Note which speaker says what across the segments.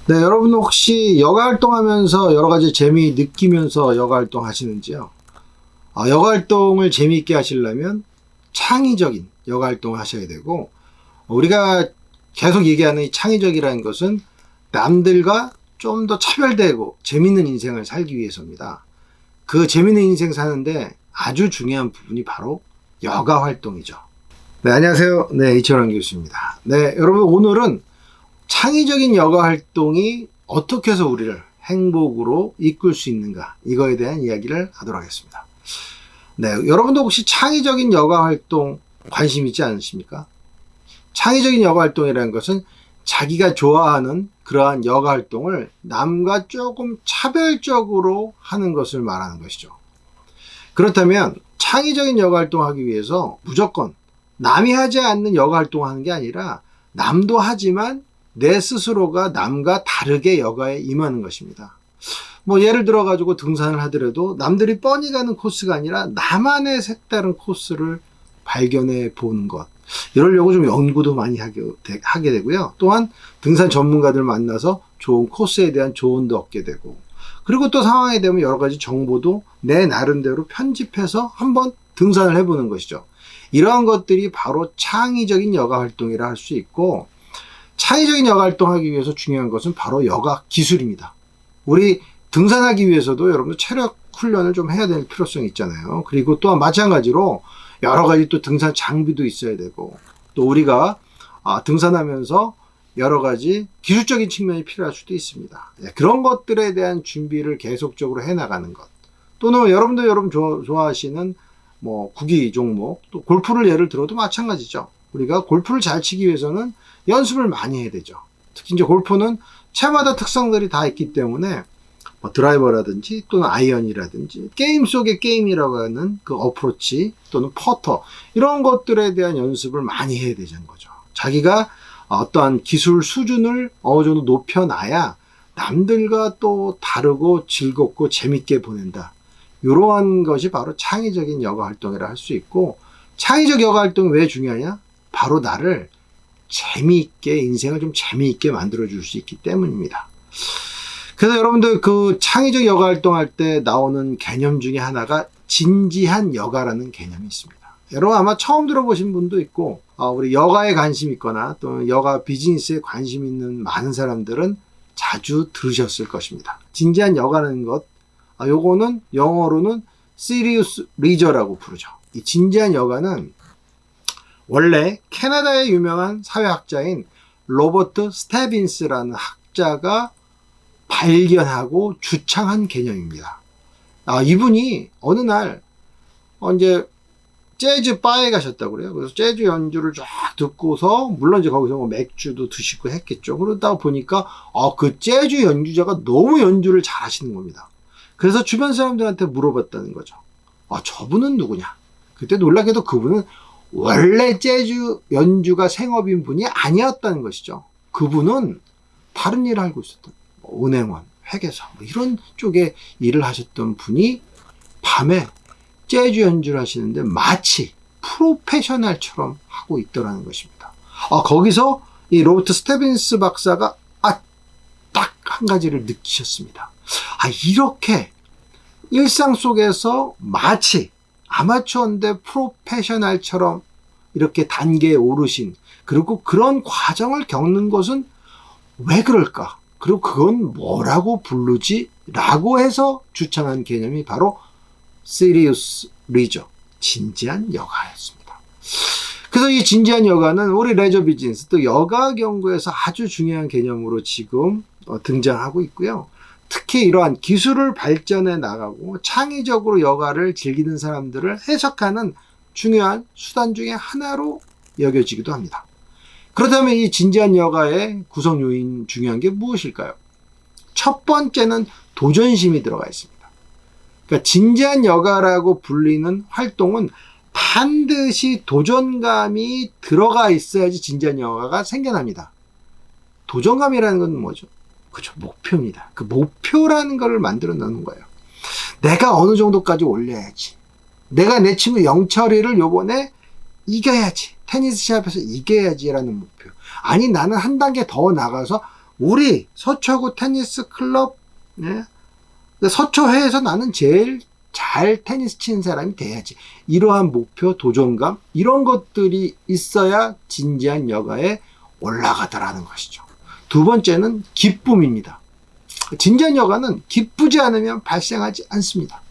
Speaker 1: 네, 여러분 혹시 여가 활동하면서 여러 가지 재미 느끼면서 여가 활동 하시는지요? 여가 활동을 재미있게 하시려면 창의적인 여가 활동을 하셔야 되고, 우리가 계속 얘기하는 이 창의적이라는 것은 남들과 좀 더 차별되고 재밌는 인생을 살기 위해서입니다. 그 재밌는 인생 사는데 아주 중요한 부분이 바로 여가 활동이죠. 네, 안녕하세요. 네, 이철환 교수입니다. 네, 여러분 오늘은 창의적인 여가 활동이 어떻게 해서 우리를 행복으로 이끌 수 있는가, 이거에 대한 이야기를 하도록 하겠습니다. 네, 여러분도 혹시 창의적인 여가 활동 관심 있지 않으십니까? 창의적인 여가 활동이라는 것은 자기가 좋아하는 그러한 여가 활동을 남과 조금 차별적으로 하는 것을 말하는 것이죠. 그렇다면 창의적인 여가 활동을 하기 위해서 무조건 남이 하지 않는 여가 활동을 하는 게 아니라 남도 하지만 내 스스로가 남과 다르게 여가에 임하는 것입니다. 뭐 예를 들어 가지고 등산을 하더라도 남들이 뻔히 가는 코스가 아니라 나만의 색다른 코스를 발견해 보는 것, 이러려고 좀 연구도 많이 하게 되고요. 또한 등산 전문가들 만나서 좋은 코스에 대한 조언도 얻게 되고, 그리고 또 상황이 되면 여러 가지 정보도 내 나름대로 편집해서 한번 등산을 해보는 것이죠. 이러한 것들이 바로 창의적인 여가 활동이라 할 수 있고, 창의적인 여가 활동하기 위해서 중요한 것은 바로 여가 기술입니다. 우리 등산하기 위해서도 여러분들 체력 훈련을 좀 해야 될 필요성이 있잖아요. 그리고 또한 마찬가지로 여러 가지 또 등산 장비도 있어야 되고, 또 우리가 등산하면서 여러 가지 기술적인 측면이 필요할 수도 있습니다. 그런 것들에 대한 준비를 계속적으로 해나가는 것, 또는 여러분 좋아하시는 뭐 구기 종목, 또 골프를 예를 들어도 마찬가지죠. 우리가 골프를 잘 치기 위해서는 연습을 많이 해야 되죠. 특히 이제 골프는 채마다 특성들이 다 있기 때문에 뭐 드라이버라든지 또는 아이언이라든지 게임 속의 게임이라고 하는 그 어프로치 또는 퍼터, 이런 것들에 대한 연습을 많이 해야 되는 거죠. 자기가 어떠한 기술 수준을 어느 정도 높여놔야 남들과 또 다르고 즐겁고 재밌게 보낸다. 이러한 것이 바로 창의적인 여가 활동이라 할 수 있고, 창의적 여가 활동이 왜 중요하냐? 바로 나를 재미있게, 인생을 좀 재미있게 만들어줄 수 있기 때문입니다. 그래서 여러분들 그 창의적 여가 활동할 때 나오는 개념 중에 하나가 진지한 여가라는 개념이 있습니다. 여러분 아마 처음 들어보신 분도 있고, 우리 여가에 관심 있거나 또 여가 비즈니스에 관심 있는 많은 사람들은 자주 들으셨을 것입니다. 진지한 여가라는 것, 요거는 영어로는 serious leisure라고 부르죠. 이 진지한 여가는 원래 캐나다의 유명한 사회학자인 로버트 스테빈스라는 학자가 발견하고 주창한 개념입니다. 이분이 어느 날 이제 재즈 바에 가셨다고 그래요. 그래서 재즈 연주를 쫙 듣고서, 물론 이제 거기서 뭐 맥주도 드시고 했겠죠. 그러다 보니까 그 재즈 연주자가 너무 연주를 잘 하시는 겁니다. 그래서 주변 사람들한테 물어봤다는 거죠. 저분은 누구냐? 그때 놀랍게도 그분은 원래 재즈 연주가 생업인 분이 아니었다는 것이죠. 그분은 다른 일을 하고 있었던, 은행원, 회계사, 이런 쪽에 일을 하셨던 분이 밤에 재즈 연주를 하시는데 마치 프로페셔널처럼 하고 있더라는 것입니다. 거기서 이 로버트 스테빈스 박사가 딱 한 가지를 느끼셨습니다. 이렇게 일상 속에서 마치 아마추어인데 프로페셔널처럼 이렇게 단계에 오르신, 그리고 그런 과정을 겪는 것은 왜 그럴까? 그리고 그건 뭐라고 부르지? 라고 해서 주창한 개념이 바로 serious leisure, 진지한 여가였습니다. 그래서 이 진지한 여가는 우리 레저 비즈니스, 또 여가 연구에서 아주 중요한 개념으로 지금 등장하고 있고요. 특히 이러한 기술을 발전해 나가고 창의적으로 여가를 즐기는 사람들을 해석하는 중요한 수단 중에 하나로 여겨지기도 합니다. 그렇다면 이 진지한 여가의 구성 요인 중요한 게 무엇일까요? 첫 번째는 도전심이 들어가 있습니다. 그러니까 진지한 여가라고 불리는 활동은 반드시 도전감이 들어가 있어야지 진지한 여가가 생겨납니다. 도전감이라는 건 뭐죠? 그렇죠, 목표입니다. 그 목표라는 걸 만들어 놓는 거예요. 내가 어느 정도까지 올려야지. 내가 내 친구 영철이를 요번에 이겨야지. 테니스 시합에서 이겨야지라는 목표. 아니, 나는 한 단계 더 나가서 우리 서초구 테니스 클럽, 예? 서초회에서 나는 제일 잘 테니스 치는 사람이 돼야지. 이러한 목표, 도전감, 이런 것들이 있어야 진지한 여가에 올라가더라는 것이죠. 두 번째는 기쁨입니다. 진지한 여가는 기쁘지 않으면 발생하지 않습니다.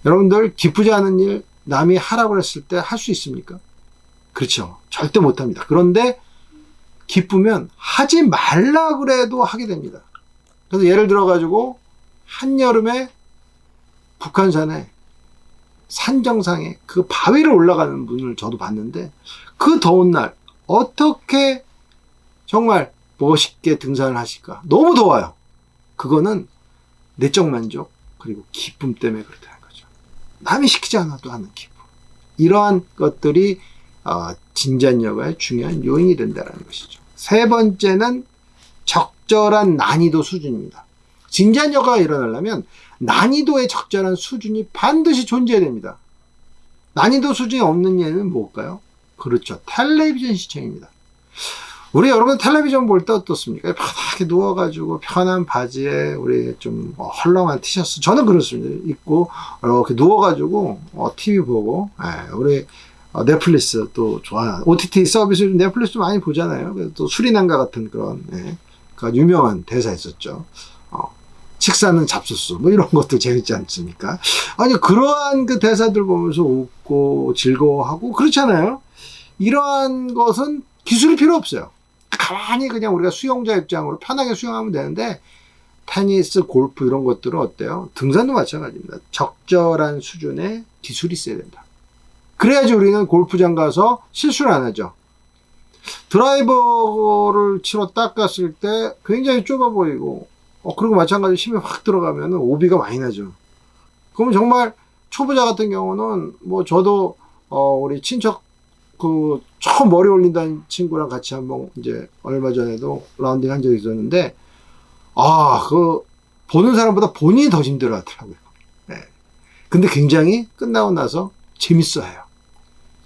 Speaker 1: 여러분들, 기쁘지 않은 일 남이 하라고 했을 때 할 수 있습니까? 그렇죠. 절대 못합니다. 그런데 기쁘면 하지 말라 그래도 하게 됩니다. 그래서 예를 들어가지고 한여름에 북한산에 산정상에 그 바위를 올라가는 분을 저도 봤는데, 그 더운 날 어떻게 정말 멋있게 등산을 하실까? 너무 더워요. 그거는 내적 만족 그리고 기쁨 때문에 그렇다는 거죠. 남이 시키지 않아도 하는 기쁨. 이러한 것들이 진지한 여가의 중요한 요인이 된다는 것이죠. 세 번째는 적절한 난이도 수준입니다. 진지한 여가가 일어나려면 난이도의 적절한 수준이 반드시 존재해야 됩니다. 난이도 수준이 없는 예는 뭘까요? 그렇죠. 텔레비전 시청입니다. 우리 여러분 텔레비전 볼 때 어떻습니까? 편하게 누워가지고 편한 바지에 우리 좀 헐렁한 티셔츠, 저는 그렇습니다. 입고 이렇게 누워가지고 TV 보고, 우리 넷플릭스 또 좋아하는 OTT 서비스, 넷플릭스 많이 보잖아요. 그래서 또 수리난가 같은 그런 그 유명한 대사 있었죠. 식사는 잡수수, 뭐 이런 것도 재밌지 않습니까? 아니, 그러한 그 대사들 보면서 웃고 즐거워하고 그렇잖아요. 이러한 것은 기술이 필요 없어요. 가만히 그냥 우리가 수영자 입장으로 편하게 수영하면 되는데, 테니스, 골프 이런 것들은 어때요? 등산도 마찬가지입니다. 적절한 수준의 기술이 있어야 된다. 그래야지 우리는 골프장 가서 실수를 안 하죠. 드라이버를 치러 딱 갔을 때 굉장히 좁아 보이고, 그리고 마찬가지로 힘이 확 들어가면 오비가 많이 나죠. 그러면 정말 초보자 같은 경우는, 뭐 저도 우리 친척 처음 머리 올린다는 친구랑 같이 한번 이제 얼마 전에도 라운딩 한 적이 있었는데, 보는 사람보다 본인이 더 힘들어 하더라고요. 네. 근데 굉장히 끝나고 나서 재밌어해요.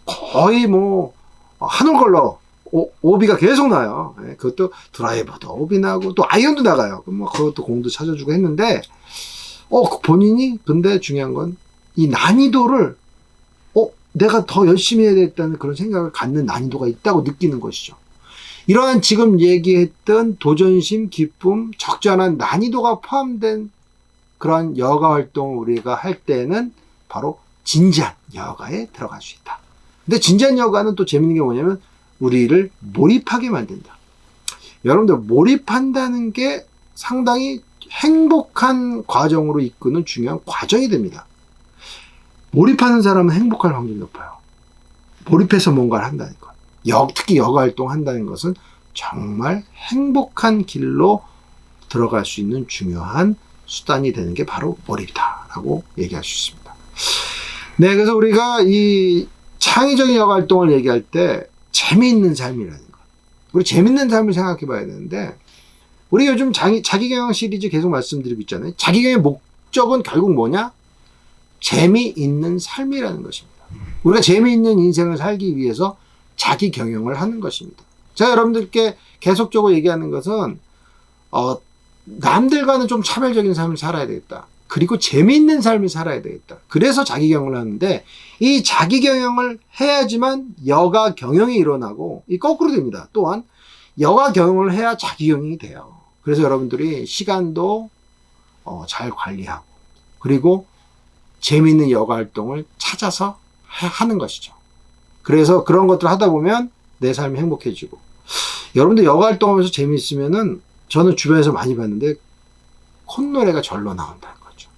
Speaker 1: 거의 뭐 한올 걸러 오비가 계속 나요. 네. 그것도 드라이버도 오비 나고 또 아이언도 나가요. 뭐 그것도 공도 찾아주고 했는데, 본인이, 근데 중요한 건 이 난이도를 내가 더 열심히 해야 되겠다는 그런 생각을 갖는 난이도가 있다고 느끼는 것이죠. 이러한 지금 얘기했던 도전심, 기쁨, 적절한 난이도가 포함된 그런 여가 활동을 우리가 할 때는 바로 진지한 여가에 들어갈 수 있다. 근데 진지한 여가는 또 재밌는 게 뭐냐면 우리를 몰입하게 만든다. 여러분들, 몰입한다는 게 상당히 행복한 과정으로 이끄는 중요한 과정이 됩니다. 몰입하는 사람은 행복할 확률이 높아요. 몰입해서 뭔가를 한다는 것. 특히 여가 활동 한다는 것은 정말 행복한 길로 들어갈 수 있는 중요한 수단이 되는 게 바로 몰입이다라고 얘기할 수 있습니다. 네, 그래서 우리가 이 창의적인 여가 활동을 얘기할 때 재미있는 삶이라는 것. 우리 재밌는 삶을 생각해 봐야 되는데, 우리 요즘 자기경영 시리즈 계속 말씀드리고 있잖아요. 자기경영의 목적은 결국 뭐냐? 재미있는 삶이라는 것입니다. 우리가 재미있는 인생을 살기 위해서 자기 경영을 하는 것입니다. 제가 여러분들께 계속적으로 얘기하는 것은 남들과는 좀 차별적인 삶을 살아야 되겠다. 그리고 재미있는 삶을 살아야 되겠다. 그래서 자기 경영을 하는데, 이 자기 경영을 해야지만 여가 경영이 일어나고, 이 거꾸로 됩니다. 또한 여가 경영을 해야 자기 경영이 돼요. 그래서 여러분들이 시간도 잘 관리하고, 그리고 재미있는 여가 활동을 찾아서 하는 것이죠. 그래서 그런 것들 하다 보면 내 삶이 행복해지고, 여러분들 여가 활동하면서 재미있으면은, 저는 주변에서 많이 봤는데 콧노래가 절로 나온다는 거죠.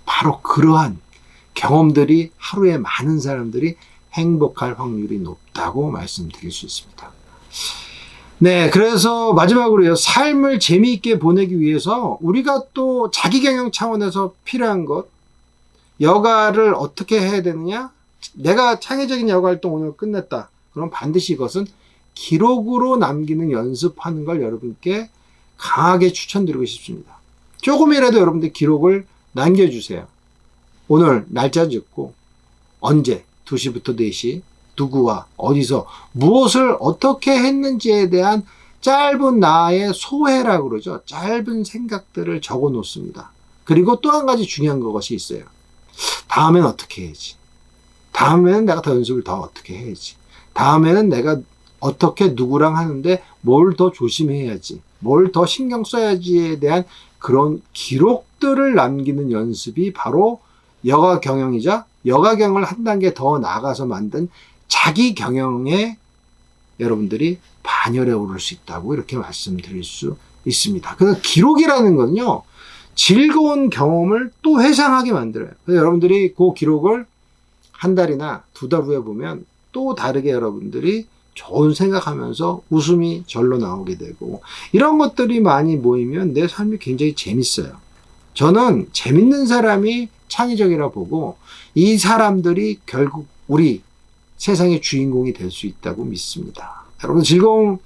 Speaker 1: 바로 그러한 경험들이 하루에 많은 사람들이 행복할 확률이 높다고 말씀드릴 수 있습니다. 네, 그래서 마지막으로요, 삶을 재미있게 보내기 위해서 우리가 또 자기경영 차원에서 필요한 것, 여가를 어떻게 해야 되느냐? 내가 창의적인 여가 활동 오늘 끝냈다. 그럼 반드시 이것은 기록으로 남기는 연습하는 걸 여러분께 강하게 추천드리고 싶습니다. 조금이라도 여러분들 기록을 남겨주세요. 오늘 날짜 적고, 언제, 2시부터 4시, 누구와 어디서 무엇을 어떻게 했는지에 대한 짧은 나의 소회라고 그러죠. 짧은 생각들을 적어 놓습니다. 그리고 또 한 가지 중요한 것이 있어요. 다음엔 어떻게 해야지. 다음에는 내가 더 연습을 더 어떻게 해야지. 다음에는 내가 어떻게 누구랑 하는데 뭘 더 조심해야지. 뭘 더 신경 써야지에 대한 그런 기록들을 남기는 연습이 바로 여가 경영이자 여가 경영을 한 단계 더 나아가서 만든 자기 경영에 여러분들이 반열에 오를 수 있다고 이렇게 말씀드릴 수 있습니다. 그래서 기록이라는 건요, 즐거운 경험을 또 회상하게 만들어요. 그래서 여러분들이 그 기록을 한 달이나 두 달 후에 보면 또 다르게 여러분들이 좋은 생각하면서 웃음이 절로 나오게 되고, 이런 것들이 많이 모이면 내 삶이 굉장히 재밌어요. 저는 재밌는 사람이 창의적이라 보고, 이 사람들이 결국 우리 세상의 주인공이 될 수 있다고 믿습니다. 여러분, 즐거운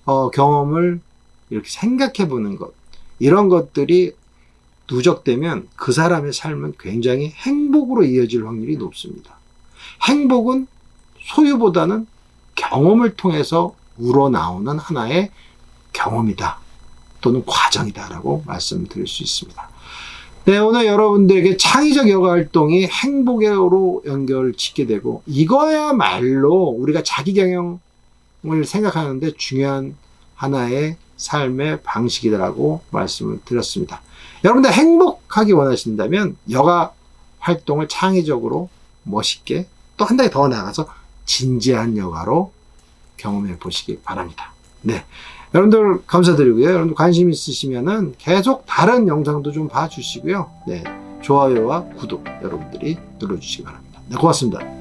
Speaker 1: 경험을 이렇게 생각해 보는 것, 이런 것들이 누적되면 그 사람의 삶은 굉장히 행복으로 이어질 확률이 높습니다. 행복은 소유보다는 경험을 통해서 우러나오는 하나의 경험이다, 또는 과정이다라고 말씀드릴 수 있습니다. 네, 오늘 여러분들에게 창의적 여가 활동이 행복으로 연결을 짓게 되고, 이거야말로 우리가 자기 경영을 생각하는데 중요한 하나의 삶의 방식이라고 말씀을 드렸습니다. 여러분들 행복하기 원하신다면 여가 활동을 창의적으로 멋있게 또 한 단계 더 나아가서 진지한 여가로 경험해 보시기 바랍니다. 네, 여러분들 감사드리고요. 여러분들 관심 있으시면은 계속 다른 영상도 좀 봐주시고요. 네, 좋아요와 구독 여러분들이 눌러주시기 바랍니다. 네, 고맙습니다.